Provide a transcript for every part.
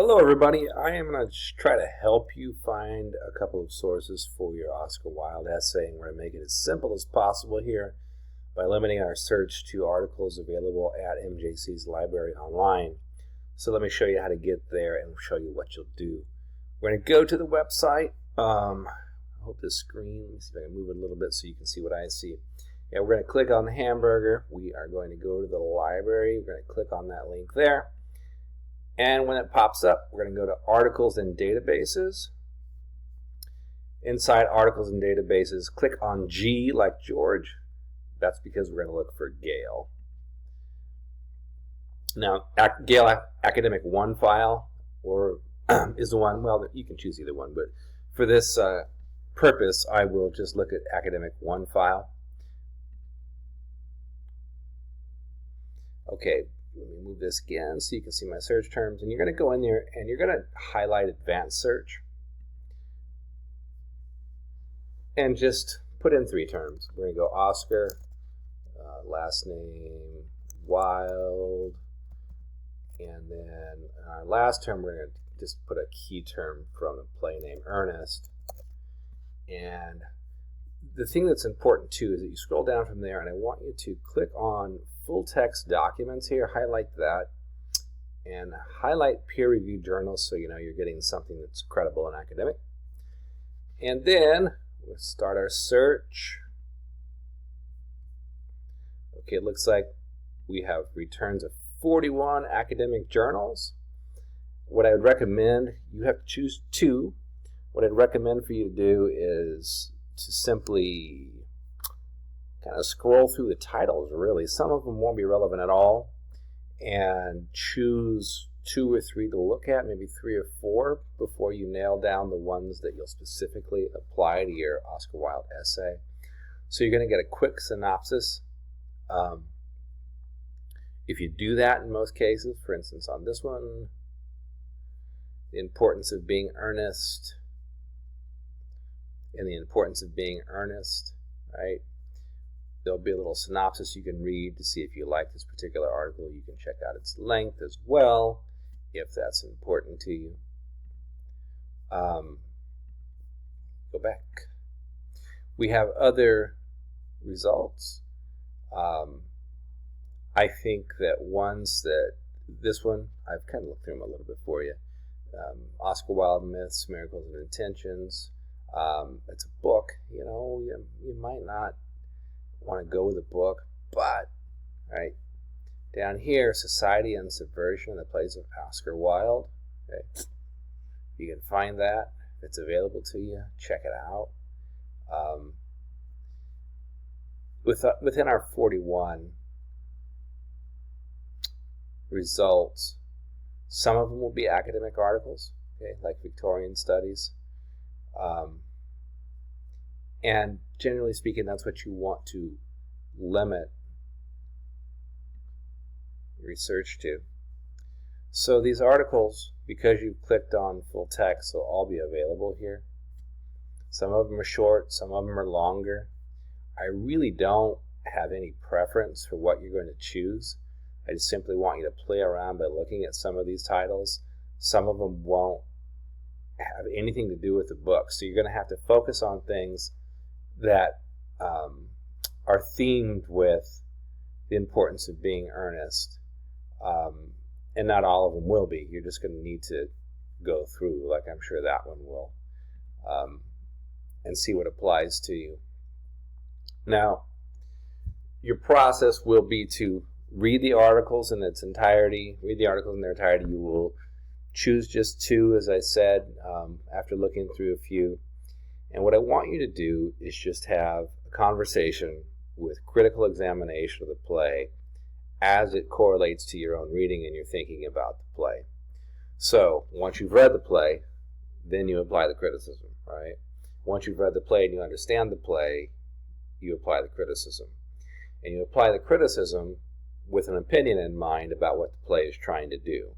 Hello everybody, I am going to try to help you find a couple of sources for your Oscar Wilde essay, and we're going to make it as simple as possible here by limiting our search to articles available at MJC's library online. So let me show you how to get there and show you what you'll do. We're going to go to the website. I hope this screen, let me see if I can move it a little bit so you can see what I see. Yeah, we're going to click on the hamburger. We are going to go to the library. We're going to click on that link there. And when it pops up, we're going to go to Articles and Databases. Inside Articles and Databases, click on G like George. That's because we're going to look for Gale. Now, Gale Academic 1 file or is the one, well, you can choose either one, but for this purpose, I will just look at Academic 1 file. Okay. Let me move this again so you can see my search terms. And you're going to go in there and you're going to highlight Advanced Search. And just put in 3 terms. We're going to go Oscar, last name, Wilde. And then our last term, we're going to just put a key term from the play name, Ernest. And the thing that's important too is that you scroll down from there and I want you to click on full text documents here, highlight that, and highlight peer-reviewed journals so you know you're getting something that's credible and academic. And then we'll start our search. Okay, it looks like we have returns of 41 academic journals. What I would recommend, you have to choose 2. What I'd recommend for you to do is to simply kind of scroll through the titles, really. Some of them won't be relevant at all, and choose 2 or 3 to look at, maybe 3 or 4, before you nail down the ones that you'll specifically apply to your Oscar Wilde essay. So you're going to get a quick synopsis. If you do that in most cases, for instance on this one, the importance of being earnest, and the importance of being earnest, right? There'll be a little synopsis you can read to see if you like this particular article. You can check out its length as well, if that's important to you. Go back. We have other results. I think that this one, I've kind of looked through them a little bit for you. Oscar Wilde Myths, Miracles and Intentions. It's a book, you might not want to go with a book, but right down here, Society and Subversion, the plays of Oscar Wilde. Okay, you can find that. If it's available to you, check it out. Within our 41 results, some of them will be academic articles, okay, like Victorian studies. And generally speaking, that's what you want to limit research to. So these articles, because you've clicked on full text, will all be available here. Some of them are short, some of them are longer. I really don't have any preference for what you're going to choose. I just simply want you to play around by looking at some of these titles. Some of them won't have anything to do with the book, so you're going to have to focus on things that are themed with the importance of being earnest, and not all of them will be. You're just going to need to go through, like I'm sure that one will, and see what applies to you. Now, your process will be to read the articles in its entirety. Read the articles in their entirety. You will choose just 2, as I said, after looking through a few. And what I want you to do is just have a conversation with critical examination of the play as it correlates to your own reading and your thinking about the play. So once you've read the play, then you apply the criticism, right? Once you've read the play and you understand the play, you apply the criticism. And you apply the criticism with an opinion in mind about what the play is trying to do.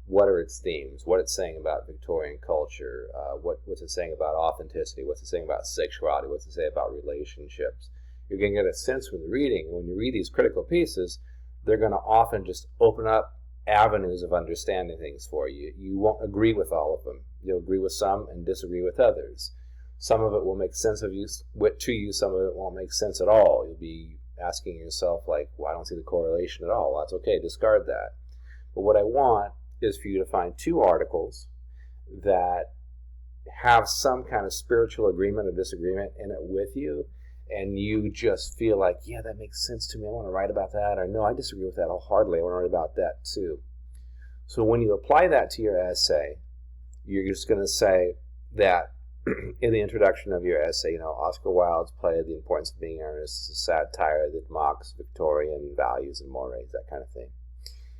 What are its themes? What it's saying about Victorian culture? What's it saying about authenticity? What's it saying about sexuality? What's it say about relationships? You're going to get a sense from the reading. And when you read these critical pieces, they're going to often just open up avenues of understanding things for you. You won't agree with all of them. You'll agree with some and disagree with others. Some of it will make sense to you, some of it won't make sense at all. You'll be asking yourself, like, well, I don't see the correlation at all. Well, that's okay, discard that. But what I want is for you to find 2 articles that have some kind of spiritual agreement or disagreement in it with you, and you just feel like, yeah, that makes sense to me, I want to write about that, or no, I disagree with that wholeheartedly, I want to write about that too. So when you apply that to your essay, you're just going to say that in the introduction of your essay, Oscar Wilde's play The Importance of Being Earnest is a satire that mocks Victorian values and mores, that kind of thing.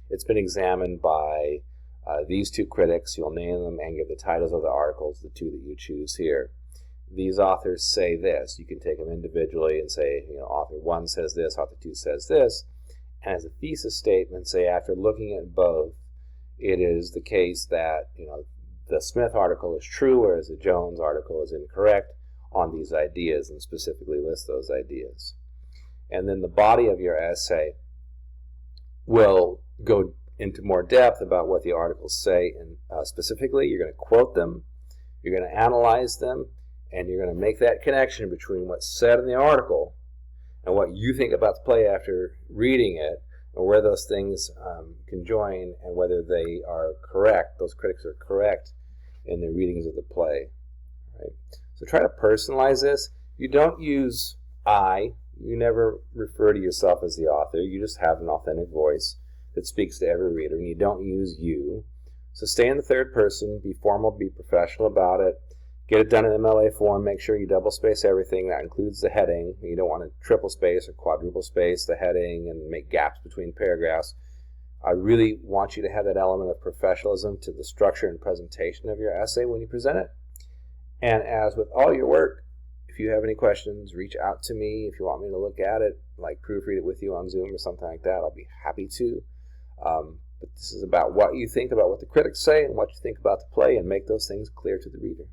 It's been examined by these 2 critics. You'll name them and give the titles of the articles, the 2 that you choose here. These authors say this. You can take them individually and say, author 1 says this, author 2 says this. And as a thesis statement, say, after looking at both, it is the case that, the Smith article is true, whereas the Jones article is incorrect on these ideas, and specifically list those ideas. And then the body of your essay will go into more depth about what the articles say, and specifically, you're going to quote them, you're going to analyze them, and you're going to make that connection between what's said in the article and what you think about the play after reading it, and where those things can join, and whether they are correct, those critics are correct in their readings of the play. Right? So try to personalize this. You don't use I. You never refer to yourself as the author. You just have an authentic voice that speaks to every reader, and you don't use you. So stay in the third person, be formal, be professional about it, get it done in MLA form, make sure you double space everything. That includes the heading. You don't want to triple space or quadruple space the heading and make gaps between paragraphs. I really want you to have that element of professionalism to the structure and presentation of your essay when you present it. And as with all your work, if you have any questions, reach out to me. If you want me to look at it, like proofread it with you on Zoom or something like that, I'll be happy to. But this is about what you think about what the critics say and what you think about the play, and make those things clear to the reader.